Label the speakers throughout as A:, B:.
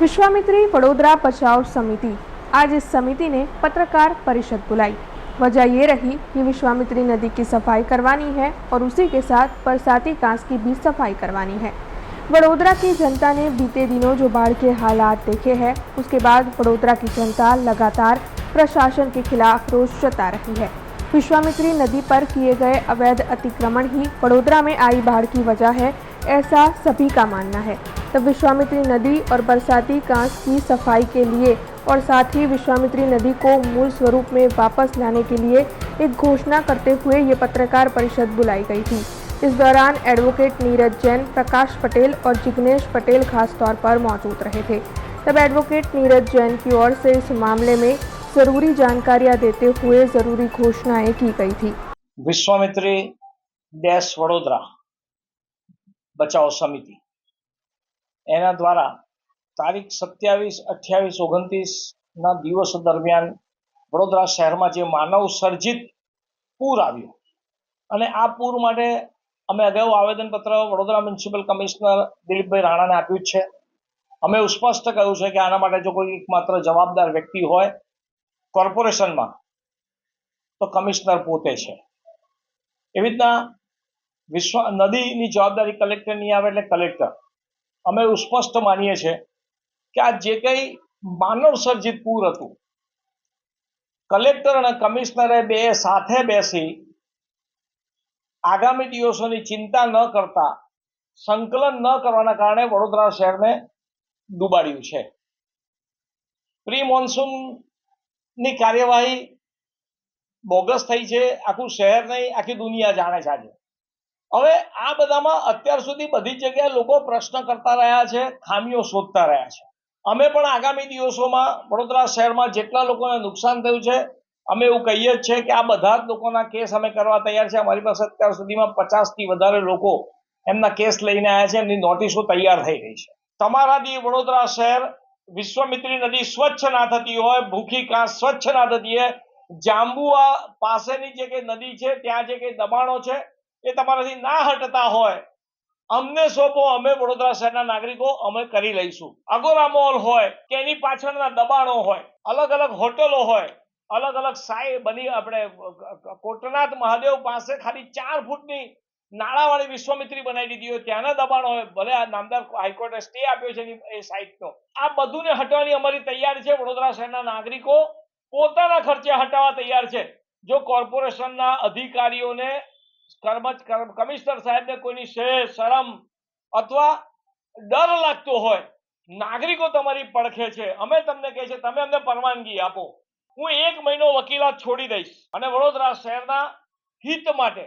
A: विश्वामित्री वडोदरा बचाव समिति। आज इस समिति ने पत्रकार परिषद बुलाई। वजह ये रही कि विश्वामित्री नदी की सफाई करवानी है और उसी के साथ बरसाती कांस की भी सफाई करवानी है। वडोदरा की जनता ने बीते दिनों जो बाढ़ के हालात देखे हैं, उसके बाद वडोदरा की जनता लगातार प्रशासन के खिलाफ रोष जता रही है। विश्वामित्री नदी पर किए गए अवैध अतिक्रमण ही वडोदरा में आई बाढ़ की वजह है, ऐसा सभी का मानना है। तब विश्वामित्री नदी और बरसाती कांस की सफाई के लिए और साथ ही विश्वामित्री नदी को मूल स्वरूप में वापस लाने के लिए एक घोषणा करते हुए ये पत्रकार परिषद बुलाई गई थी। इस दौरान एडवोकेट नीरज जैन, प्रकाश पटेल और जिग्नेश पटेल खास तौर पर मौजूद रहे थे। तब एडवोकेट नीरज जैन की ओर से इस मामले में जरूरी जानकारियां देते हुए जरूरी घोषणाएं की गई थी।
B: विश्वामित्री डैश वडोदरा बचाव समिति एना द्वारा तारीख 27, 28, 29 ना दिवस दरमियान वडोदरा शहर में जो मानव सर्जित पूर आव्यो अने आ पूर माटे अमे अगाऊ आवेदनपत्र वडोदरा म्युनिसिपल कमिश्नर दिलीपभाई राणा ने आप्युं छे। अमे स्पष्ट कह्युं छे कि आना माटे जो कोई एकमात्र जवाबदार व्यक्ति होय कोर्पोरेशन में तो कमिश्नर पोते छे। एवी रीतना विश्व नदी नी जवाबदारी कलेक्टर नहीं आवे एटले कलेक्टर। अमे स्पष्ट मानीए छे कि आ जे कई मानव सर्जित पूर हतुं कलेक्टर अने कमिश्नरे बे साथे बेसी आगामी दिवसोनी चिंता न करता संकलन न करवाना कारणे वडोदरा शहर ने डूबाड्युं छे। प्री मोन्सून नी कार्यवाही बोगस थई छे, आखुं शहर नहीं आखी दुनिया जाणे छे। हवे आ बधामां अत्यार सुधी बधी जग्याए लोको प्रश्न करता रह्या छे, खामीओ शोधता रह्या छे। अमे पण आगामी दिवसोमां वडोदरा शहेरमां जेटला लोकोने नुकसान थयुं छे अमे एवुं कहीए छे कि आ बधा ज लोकोना केस अमे करवा तैयार छे। अमारी पासे अत्यार सुधीमां 50 थी वधारे लोको एमना केस लईने आव्या छे, एमनी नोटिसो तैयार थई रही छे। तमाराथी वडोदरा शहेर विश्वामित्री नदी स्वच्छ ना थती होय, भूखी कांस स्वच्छ ना थती होय, जांबुआ पासेनी जे के नदी छे त्यां जे के दबाणो छे ए तमाराथी ना हटता होय अमने सोंपो, अमे वडोदरा शहेरना नागरिको अमे करी लईशुं। अगोरा मॉल होय के एनी पाछळना दबाणो होय, अलग अलग होटलो होय, अलग अलग साई बनी आपणे कोटनाथ महादेव पासे खाली 4 फूटनी नाळावाળી विश्वामित्री बनावी दीधी होय त्याना दबाणो होय। भले आ नामदार हाईकोर्टे स्टे आप्यो छे ए साइटनो। आ बधुने हटावવાની અમારી તૈયારી છે। વડોદરા શહેરના નાગરિકો પોતાના ખર્ચે હટાવવા તૈયાર છે। જો કોર્પોરેશનના અધિકારીઓને કમિશનર સાહેબને કોઈની શરમ अथवा डर लागतो होय, नागरिको तमारी પડખે છે, અમે તમને કહે છે તમે અમને પરવાનગી આપો, હું 1 મહિનો વકીલાત છોડી દઈશ અને વડોદરા શહેરના હિત માટે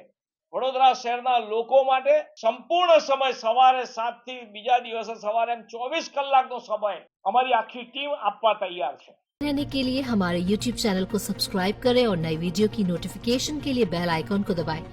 B: વડોદરા શહેરના લોકો માટે સંપૂર્ણ સમય સવારે 7 થી બીજા દિવસે સવારે 24 કલાકનો સમય અમારી આખી ટીમ આપવા તૈયાર છે।
C: रहने के लिए हमारे YouTube चैनल को सब्सक्राइब करें और नई वीडियो की नोटिफिकेशन के लिए बेल आइकॉन को दबाएं।